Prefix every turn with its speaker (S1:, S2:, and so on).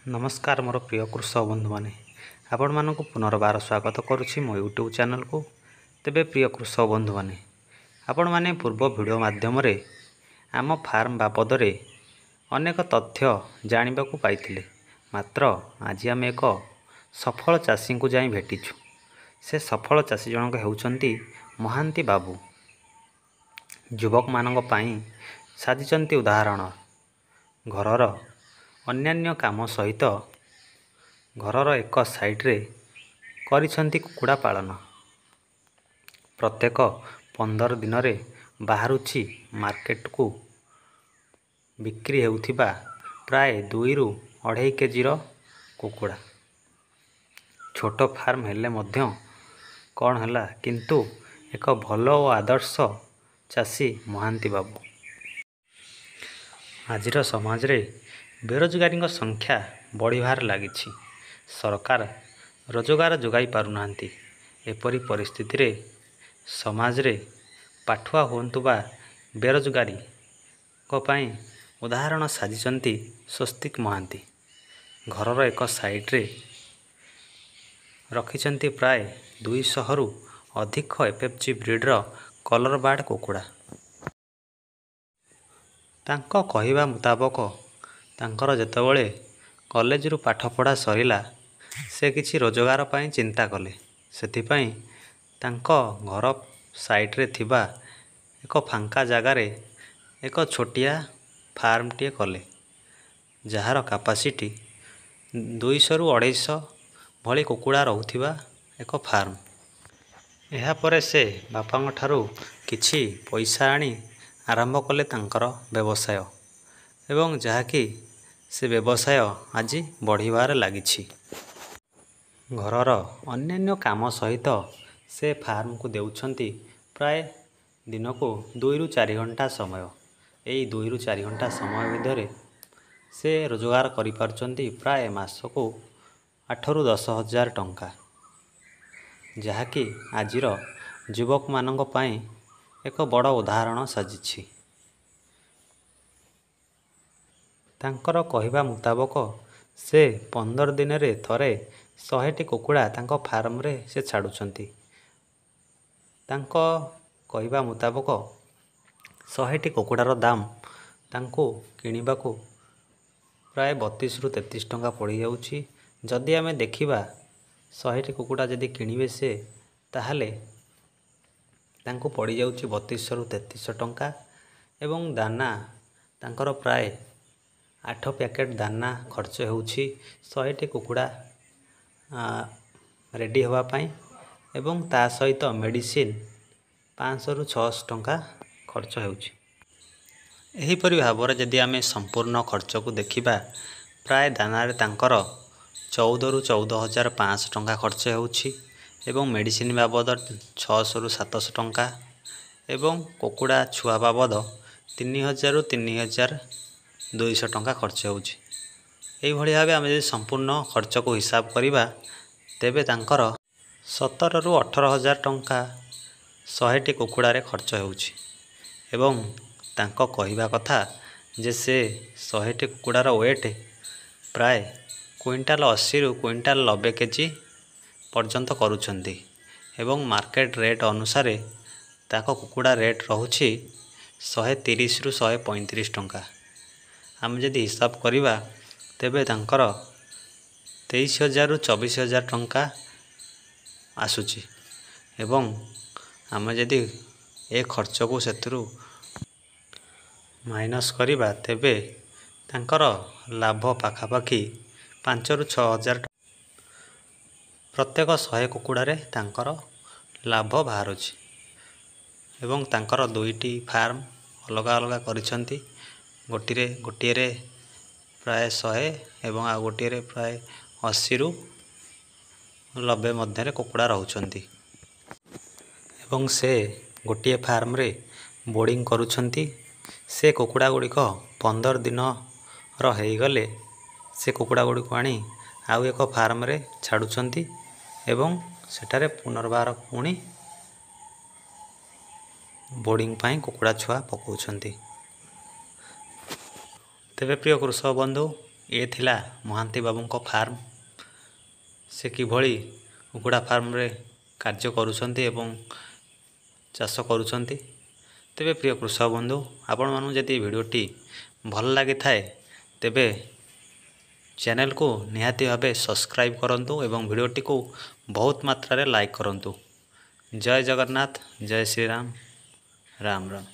S1: नमस्कार मोर प्रिय कृषक बंधु मैंने आपण मानक पुनर्बार स्वागत करुच्ची मो यूट्यूब चैनल को। तेबे प्रिय कृषक बंधु मैंने आपण माने पूर्व वीडियो माध्यम आम फार्म बाबद अनेक तथ्य जाना पाइथिले, मात्र आज आम एक सफल चाषी को जाई भेटिछु। से सफल चाषी जनक हेउचंती महांती बाबू। युवक मानक पई साजिचंती उदाहरण। घरर अन्यान्य काम सहित घरर एक साइड्रे करिछंती कुकुड़ा पालन। प्रत्येक 15 दिन बाहरुछि मार्केट को बिक्री हेउथिबा प्राय 2 ରୁ 2.5 केजीर कुकुड़ा। छोट फार्म हेले मध्य कौन हैला, किंतु एक भल और आदर्श चाषी महांती बाबू। आजिर समाज रे बेरोजगारी संख्या बढ़िबार लागिछि। सरकार रोजगार जोगाई पारुनांती। एपरी परिस्थिति रे समाज रे पाठुआ होंतु बा बेरोजगारी को पई उदाहरण साजिचंती स्वस्तिक महांती। घरर एक साइड रे रखिचंती प्राय 200 रु अधिक एफएफजी ब्रीडर कलर बार्ड कुकुड़ा। तांको कहिबा मुताबक तांकर जेतबेले कॉलेज रु पाठ पढ़ा सरिला से किछि रोजगार पई चिंता कले। सेथिपई तांको घर साइड रे थिबा एक फांका जगार एक छोटिया फार्म टे कले, जहार कैपेसिटी 200 रु 250 भली कुकुड़ा रहउथिबा एक फार्म। एहा परे से बापांग ठारू किछि पैसा आनी आरंभ कले तांकर व्यवसाय, एवं जहाँकि से व्यवसाय आज बढ़िबार लागिछि। घरर अन्यान्य काम सहित से फार्म को देउछंती प्राय दिन को 2 ରୁ 4 घंटा समय। एई 2 ରୁ 4 घंटा समय विधरे से रोजगार करि पारचंती प्राय मास को 8 ରୁ 10 हजार टंका, जहाँकि आजिर युवक मानक पई एक बड़ उदाहरण साजिछि। तांकर कहिबा मुताबक से 15 दिन रे थरे 100टी कुकुड़ा तांको फार्म रे से छाड़ुछंती। तांको कहिबा मुताबक 100टी कुकुड़ार दाम तांको किनिबाको प्राय 32 ରୁ 33 टंका पड़ी जाउछि। जदि आमे देखिबा 100टी कुकुड़ा जदि किनिबे से ताहाले तांको पड़ी जाउछि 3200 ରୁ 3300 टंका। एवं दाना तांकर प्राय 8 पैकेट दाना खर्च होउछि 100टी कुकुड़ा रेडी होवा पाई, एवं ता सहित मेडिसिन 500 ରୁ 600 टंका खर्च होउछि। एही परि भाबरे जदि आमे संपूर्ण खर्च को देखिबा प्राय दाना रे तांकर 14 ରୁ 14500 टंका खर्च होउछि, एवं मेडिसिन बाबद 600 ରୁ 700 टंका, एवं कुकुड़ा छुआ बाबद 3000 ରୁ 3200 टंका खर्च होउछि। एही भଳି भाबे आमे जे संपूर्ण खर्च को हिसाब करिबा तेबे तांकर 17 ରୁ 18 हजार टंका 100टी कुकुड़ा रे खर्च होउछि। एवं तांको कहिबा कथा जे से 100टी कुकुड़ार वेट प्राय क्विंटाल 80 ରୁ क्विंटाल 90 केजी पर्यंत करूछंती। एवं मार्केट रेट अनुसार ताको कुकुड़ा रेट रहुछि 130 ରୁ 135 टंका। आम जदि हिसाब करिबा तेबे तांकर 23,000 ରୁ 24,000 टंका आसुछि। एवं आम जदि ए खर्च को सेतरु माइनस करिबा तेबे तांकर लाभ पाखापाखि 5 ରୁ 6 हजार। प्रत्येक 100 कुकुड़ा रे तांकर लाभ बाहरुछि। एवं तांकर 2टी फार्म अलगा अलगा करिछंती। गोटिए रे प्राय 100 एवं आ गोटिए रे प्राय 80 ରୁ 90 मध्य रे कुकुड़ा रहउछंती। एवं से गोटिए फार्म रे बोर्डिंग करूछंती। से कुकुड़ा गुडी को 15 दिन रही गले से कुकुड़ा गुडी को आनी आउ एक फार्म रे छाड़ुछंती, एवं सेटारे पुनर्बार पुणी बोर्डिंग पाई कुकुड़ा छुआ पकाउछंती। तेबे प्रिय कृषक बंधु, ଏ ଥିଲା ମହାନ୍ତି ବାବୁଙ୍କ ଫାର୍ମ। ସେ କିଭଳି କୁକୁଡ଼ା ଫାର୍ମରେ କାର୍ଯ୍ୟ କରୁଛନ୍ତି ଏବଂ ଚାଷ କରୁଛନ୍ତି। ତେବେ ପ୍ରିୟ କୃଷକ ବନ୍ଧୁ, ଆପଣମାନଙ୍କୁ ଯଦି ଏ ଭିଡ଼ିଓଟି ଭଲ ଲାଗିଥାଏ ତେବେ ଚ୍ୟାନେଲକୁ ନିହାତି ଭାବେ ସବସ୍କ୍ରାଇବ୍ କରନ୍ତୁ ଏବଂ ଭିଡ଼ିଓଟିକୁ ବହୁତ ମାତ୍ରାରେ ଲାଇକ୍ କରନ୍ତୁ। ଜୟ ଜଗନ୍ନାଥ, ଜୟ ଶ୍ରୀରାମ, ରାମ ରାମ।